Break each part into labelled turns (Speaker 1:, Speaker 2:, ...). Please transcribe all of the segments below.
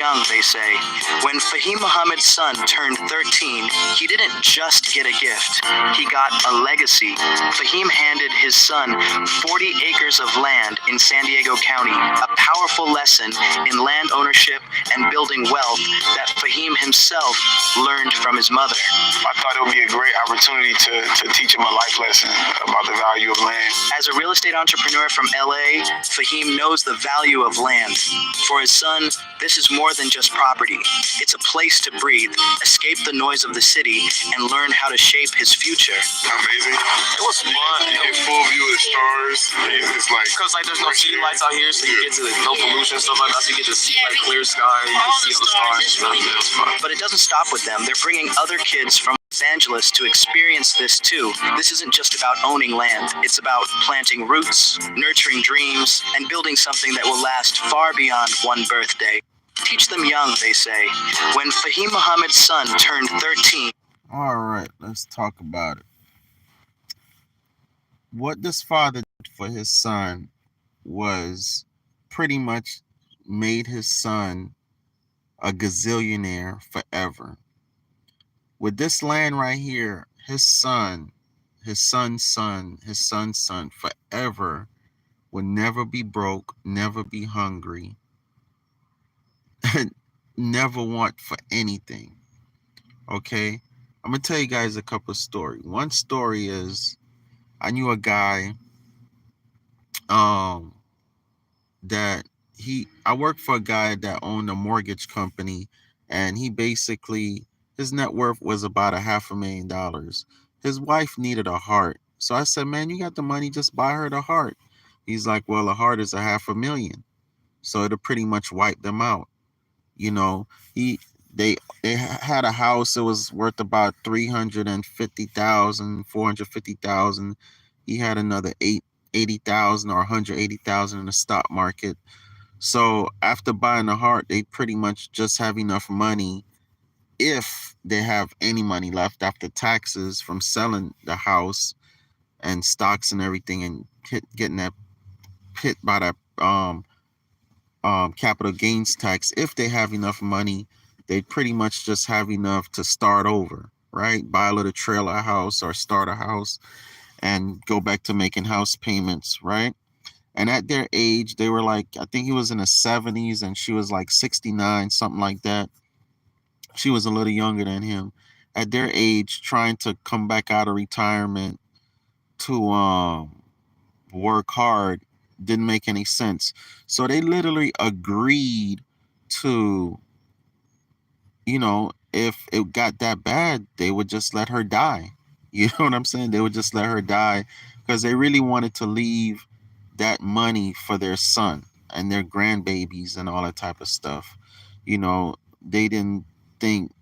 Speaker 1: Young, they say. When Fahim Muhammad's son turned 13, he didn't just get a gift, he got a legacy. Fahim handed his son 40 acres of land in San Diego County, a powerful lesson in land ownership and building wealth that Fahim himself learned from his mother.
Speaker 2: I thought it would be a great opportunity to teach him a life lesson about the value of land.
Speaker 1: As a real estate entrepreneur from LA, Fahim knows the value of land. For his son, this is more than just property. It's a place to breathe, escape the noise of the city, and learn how to shape his future.
Speaker 2: Amazing. It was fun. You get full view of the stars. It's like,
Speaker 3: because like there's no city lights out here, so you get to no pollution, stuff like that. So you get to see like clear sky, you can see all the stars. It's fun.
Speaker 1: But it doesn't stop with them. They're bringing other kids from Los Angeles to experience this too. This isn't just about owning land. It's about planting roots, nurturing dreams, and building something that will last far beyond one birthday. Teach them young, they say. When Fahim Muhammad's son turned 13.
Speaker 4: All right, let's talk about it. What this father did for his son was pretty much made his son a gazillionaire forever. With this land right here, his son's son forever will never be broke, never be hungry, never want for anything. Okay, I'm gonna tell you guys a couple of stories. One story is I knew a guy that I worked for a guy that owned a mortgage company, and he basically, his net worth was about $500,000. His wife needed a heart. So I said, man, you got the money, just buy her the heart. He's like, well, a heart is $500,000. So it'll pretty much wipe them out. You know, they had a house that was worth about $350,000, $450,000. He had another $80,000 or $180,000 in the stock market. So after buying the heart, they pretty much just have enough money, if they have any money left after taxes from selling the house and stocks and everything, and getting that hit by that capital gains tax. If they have enough money, they pretty much just have enough to start over, right? Buy a little trailer house or start a house and go back to making house payments, right? And at their age, they were like, I think he was in the 70s and she was like 69, something like that. She was a little younger than him. At their age, trying to come back out of retirement to work hard didn't make any sense. So they literally agreed to, if it got that bad, they would just let her die. You know what I'm saying? They would just let her die because they really wanted to leave that money for their son and their grandbabies and all that type of stuff. They didn't think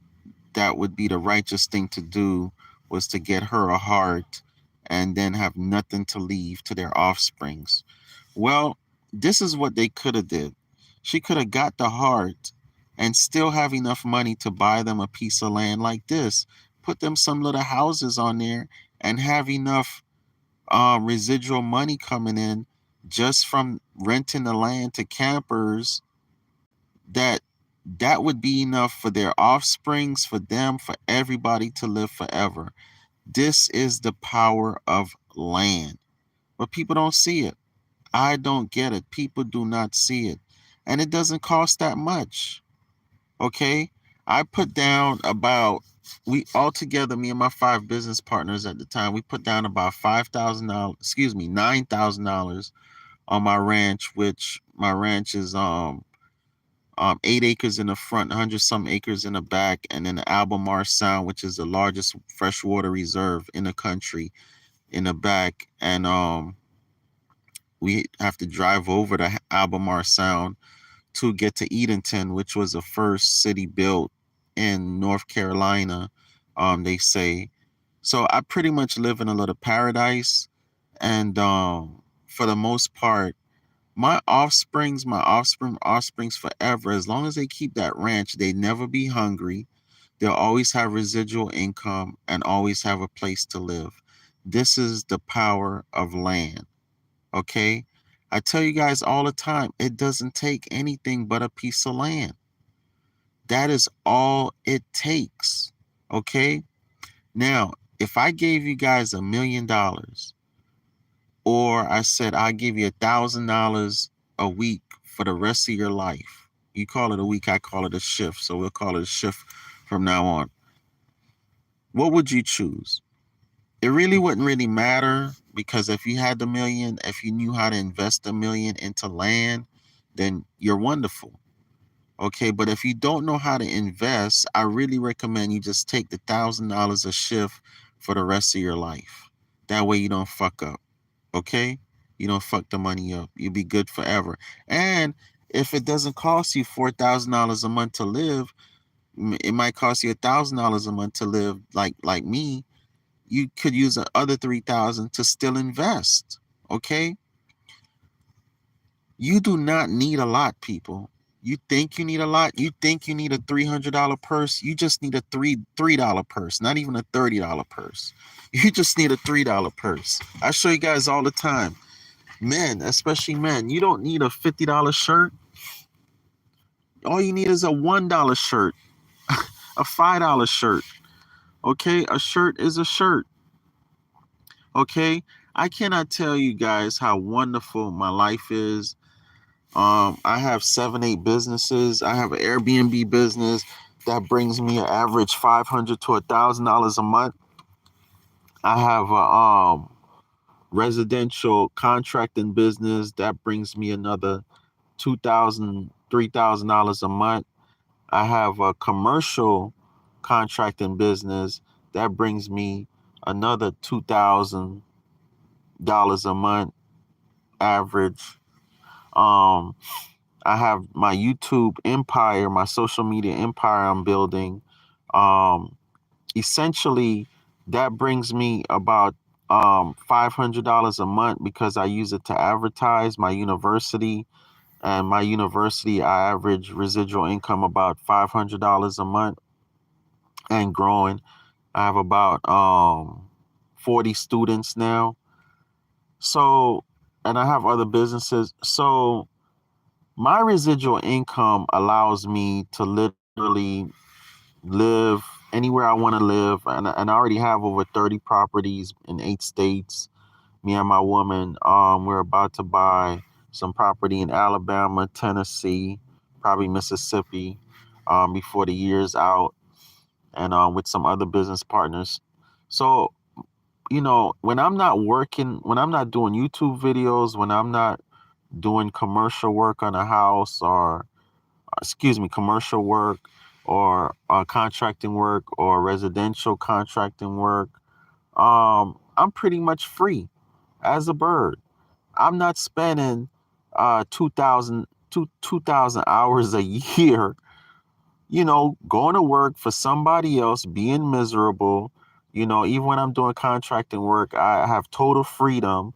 Speaker 4: that would be the righteous thing to do, was to get her a heart and then have nothing to leave to their offsprings. Well, this is what they could have did. She could have got the heart and still have enough money to buy them a piece of land like this, put them some little houses on there, and have enough residual money coming in just from renting the land to campers, that would be enough for their offsprings, for them, for everybody to live forever. This is the power of land. But people don't see it. I don't get it. People do not see it. And it doesn't cost that much. Okay? I put down me and my 5 business partners at the time, we put down about $9,000 on my ranch, which my ranch is 8 acres in the front, 100 some acres in the back, and then the Albemarle Sound, which is the largest freshwater reserve in the country, in the back. And we have to drive over the Albemarle Sound to get to Edenton, which was the first city built in North Carolina, they say. So I pretty much live in a little paradise. And for the most part, my offsprings forever, as long as they keep that ranch, they never be hungry. They'll always have residual income and always have a place to live. This is the power of land. Okay? I tell you guys all the time, it doesn't take anything but a piece of land. That is all it takes. Okay? Now, if I gave you guys $1,000,000, or I said I give you $1,000 a week for the rest of your life. You call it a week, I call it a shift. So we'll call it a shift from now on. What would you choose? It really wouldn't really matter, because if you had the million, if you knew how to invest the million into land, then you're wonderful. Okay, but if you don't know how to invest, I really recommend you just take the $1,000 a shift for the rest of your life. That way you don't fuck up. Okay, you don't fuck the money up. You'll be good forever. And if it doesn't cost you $4,000 a month to live, it might cost you $1,000 a month to live. Like me, you could use the other 3,000 to still invest. Okay, you do not need a lot, people. You think you need a lot? You think you need a $300 purse? You just need a $3 purse, not even a $30 purse. You just need a $3 purse. I show you guys all the time. Men, especially men, you don't need a $50 shirt. All you need is a $1 shirt, a $5 shirt. Okay, a shirt is a shirt. Okay, I cannot tell you guys how wonderful my life is. I have 7, 8 businesses. I have an Airbnb business that brings me an average $500 to $1,000 a month. I have a residential contracting business that brings me another $2,000, $3,000 a month. I have a commercial contracting business that brings me another $2,000 a month average. I have my YouTube empire, my social media empire I'm building. Um, Essentially, that brings me about $500 a month, because I use it to advertise my university. And my university, I average residual income about $500 a month and growing. I have about 40 students now. So, and I have other businesses. So, my residual income allows me to literally live anywhere I want to live. And I already have over 30 properties in 8 states. Me and my woman, we're about to buy some property in Alabama, Tennessee, probably Mississippi, before the year's out, and with some other business partners. So, when I'm not working, when I'm not doing YouTube videos, when I'm not doing commercial work on a house, or commercial work, or contracting work, or residential contracting work, I'm pretty much free as a bird. I'm not spending 2,000 hours a year, going to work for somebody else, being miserable. Even when I'm doing contracting work, I have total freedom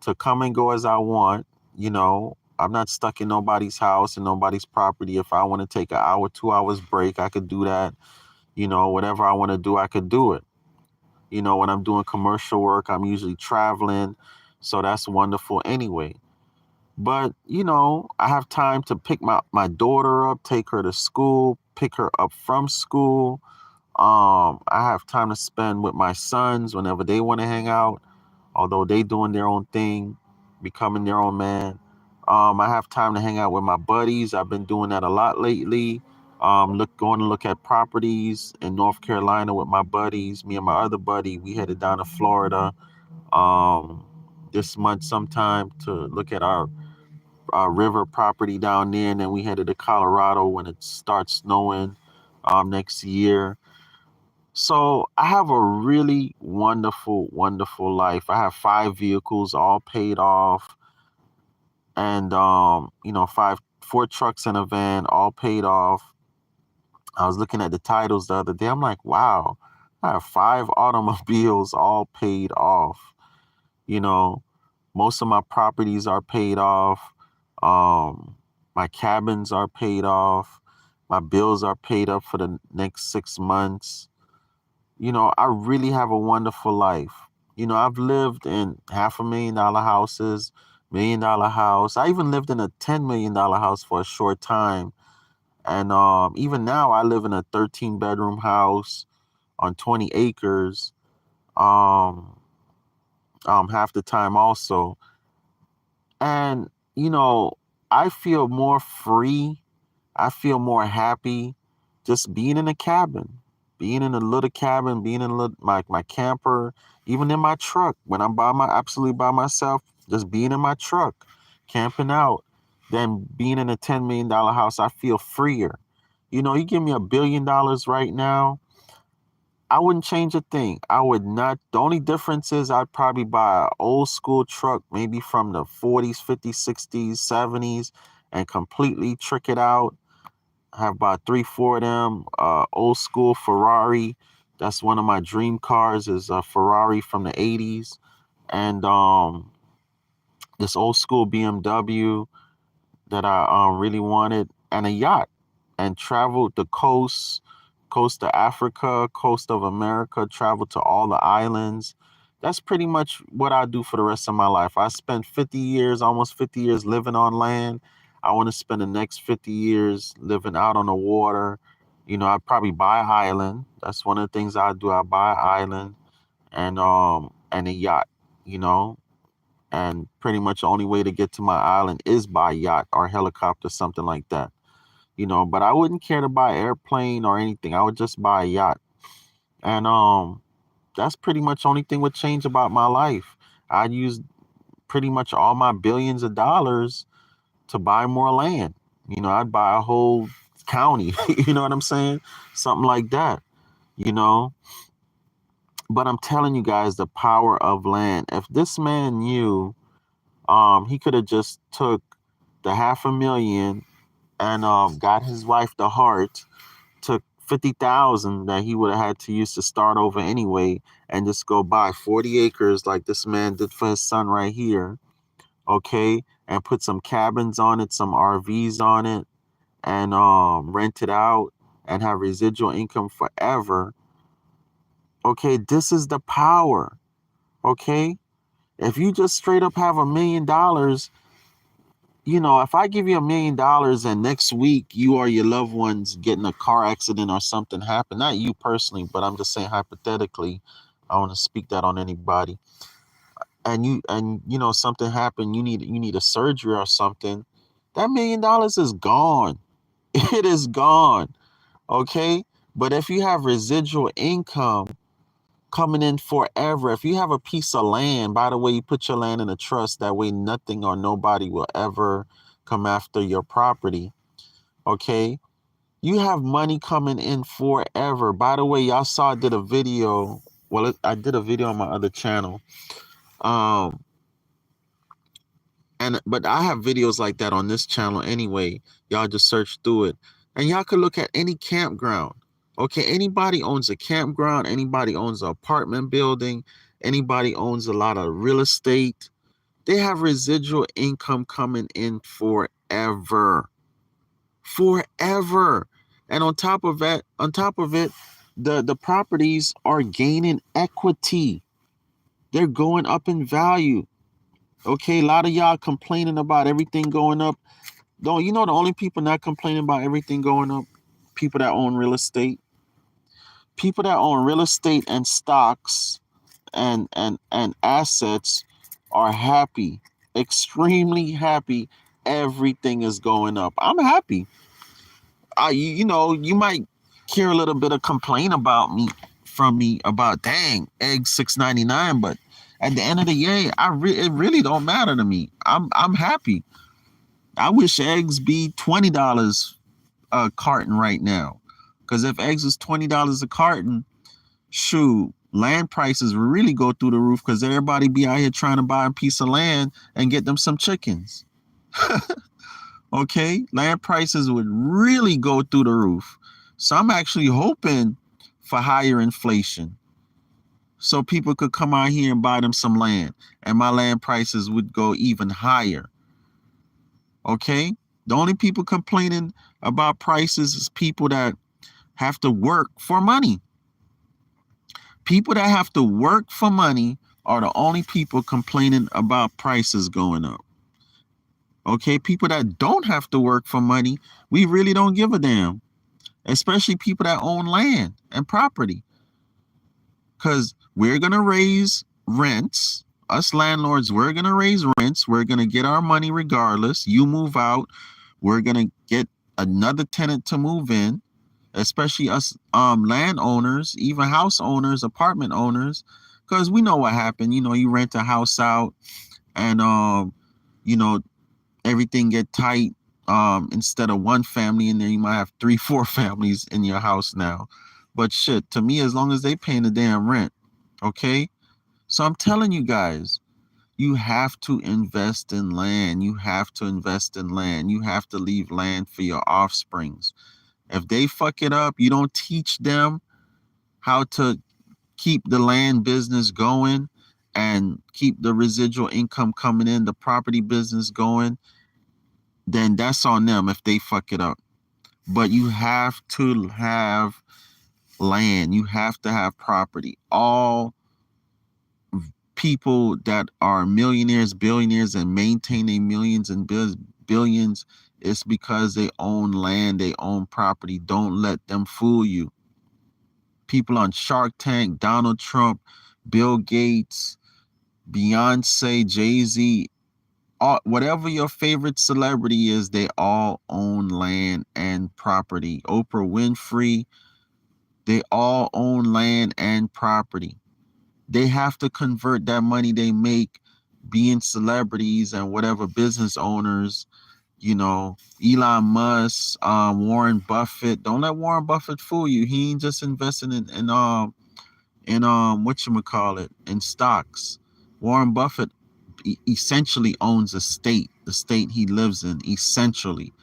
Speaker 4: to come and go as I want. I'm not stuck in nobody's house and nobody's property. If I want to take an hour, 2 hours break, I could do that. Whatever I want to do, I could do it. When I'm doing commercial work, I'm usually traveling. So that's wonderful anyway. But, I have time to pick my daughter up, take her to school, pick her up from school. I have time to spend with my sons whenever they want to hang out, although they doing their own thing, becoming their own man. I have time to hang out with my buddies. I've been doing that a lot lately. Going to look at properties in North Carolina with my buddies. Me and my other buddy, we headed down to Florida this month sometime to look at our river property down there, and then we headed to Colorado when it starts snowing next year. So I have a really wonderful, wonderful life. I have 5 vehicles, all paid off, and 4 trucks and a van, all paid off. I was looking at the titles the other day. I'm like, wow, I have 5 automobiles all paid off. You know, most of my properties are paid off. My cabins are paid off. My bills are paid up for the next 6 months. I really have a wonderful life. I've lived in $500,000 houses, $1 million house. I even lived in a $10 million house for a short time. And even now, I live in a 13-bedroom house on 20 acres. Um, half the time also, and I feel more free. I feel more happy just being in a cabin, being in a little cabin, being in my camper, even in my truck when I'm absolutely by myself, just being in my truck, camping out, than being in a $10 million house. I feel freer. You give me $1 billion right now, I wouldn't change a thing. I would not. The only difference is I'd probably buy an old school truck, maybe from the 40s, 50s, 60s, 70s, and completely trick it out. I have about 3, 4 of them. Old school Ferrari. That's one of my dream cars, is a Ferrari from the 80s. And this old school BMW that I really wanted, and a yacht, and traveled the coast of Africa, coast of America, traveled to all the islands. That's pretty much what I do for the rest of my life. I spent 50 years, almost 50 years living on land. I want to spend the next 50 years living out on the water. I'd probably buy an island. That's one of the things I do. I buy an island and a yacht, you know, and pretty much the only way to get to my island is by yacht or helicopter, something like that. But I wouldn't care to buy an airplane or anything. I would just buy a yacht. And that's pretty much the only thing would change about my life. I'd use pretty much all my billions of dollars to buy more land. I'd buy a whole county, you know what I'm saying? Something like that, you know. But I'm telling you guys the power of land. If this man knew, he could have just took the 500,000 and got his wife the heart, took 50,000 that he would have had to use to start over anyway, and just go buy 40 acres like this man did for his son right here, okay, and put some cabins on it, some RVs on it, and rent it out and have residual income forever. Okay, this is the power. Okay, if you just straight up have $1 million, if I give you $1 million and next week you or your loved ones get in a car accident or something happen, not you personally, but I'm just saying hypothetically, I want to speak that on anybody. And something happened, you need a surgery or something, that $1 million is gone. It is gone. Okay? But if you have residual income coming in forever, if you have a piece of land, by the way, you put your land in a trust, that way nothing or nobody will ever come after your property. Okay? You have money coming in forever. By the way, y'all saw I did a video. Well, I did a video on my other channel. But I have videos like that on this channel anyway. Y'all just search through it. And y'all could look at any campground. Okay, anybody owns a campground, anybody owns an apartment building, anybody owns a lot of real estate. They have residual income coming in forever. Forever. And on top of it, the properties are gaining equity. They're going up in value. Okay, a lot of y'all complaining about everything going up. Don't you know the only people not complaining about everything going up? People that own real estate. People that own real estate and stocks and assets are happy, extremely happy. Everything is going up. I'm happy. You might hear a little bit of complaint from me about, dang, eggs $6.99, but at the end of the day, it really don't matter to me. I'm happy. I wish eggs be $20 a carton right now, because if eggs is $20 a carton, shoot, land prices will really go through the roof, because everybody be out here trying to buy a piece of land and get them some chickens. Okay, land prices would really go through the roof. So I'm actually hoping for higher inflation, so people could come out here and buy them some land, and my land prices would go even higher. Okay, the only people complaining about prices is people that have to work for money. People that have to work for money are the only people complaining about prices going up. Okay, people that don't have to work for money, we really don't give a damn. Especially people that own land and property. Because we're going to raise rents. Us landlords, we're going to raise rents. We're going to get our money regardless. You move out, we're going to get another tenant to move in, especially us landowners, even house owners, apartment owners, because we know what happened. You know, you rent a house out and, you know, everything get tight. Instead of one family in there, you might have 3-4 families in your house now. But shit, to me, as long as they paying the damn rent, okay? So I'm telling you guys, you have to invest in land. You have to invest in land. You have to leave land for your offsprings. If they fuck it up, you don't teach them how to keep the land business going and keep the residual income coming in, the property business going, then that's on them if they fuck it up. But you have to have land. You have to have property. All people that are millionaires, billionaires, and maintain their millions and billions, it's because they own land, they own property. Don't let them fool you. People on Shark Tank, Donald Trump, Bill Gates, Beyonce, Jay-Z, whatever your favorite celebrity is, they all own land and property. Oprah Winfrey, they all own land and property. They have to convert that money they make being celebrities and whatever business owners, you know, Elon Musk, Warren Buffett. Don't let Warren Buffett fool you. He ain't just investing in whatchamacallit, in stocks. Warren Buffett essentially owns a state, the state he lives in, essentially.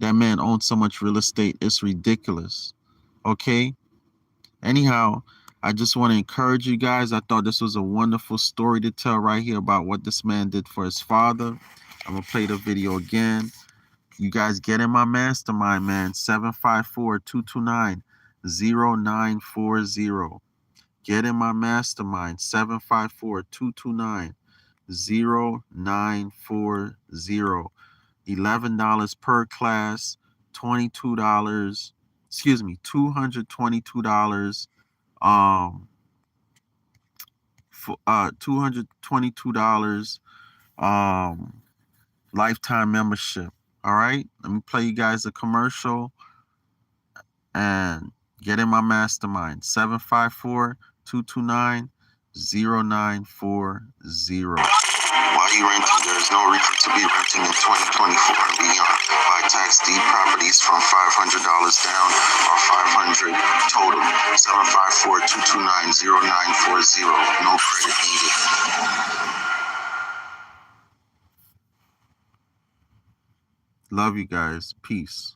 Speaker 4: That man owns so much real estate, it's ridiculous. Okay? Anyhow, I just want to encourage you guys. I thought this was a wonderful story to tell right here about what this man did for his father. I'm going to play the video again. You guys get in my mastermind, man. 754-229-0940. Get in my mastermind. 754-229-0940. $11 per class. $22. Excuse me, $222. For $222 lifetime membership. All right, let me play you guys a commercial and get in my mastermind. 754-229-0940.
Speaker 5: While you renting, there is no reason to be renting in 2024 and beyond. Buy tax deed properties from $500 down or $500 total. 754-229-0940. No credit needed.
Speaker 4: Love you guys. Peace.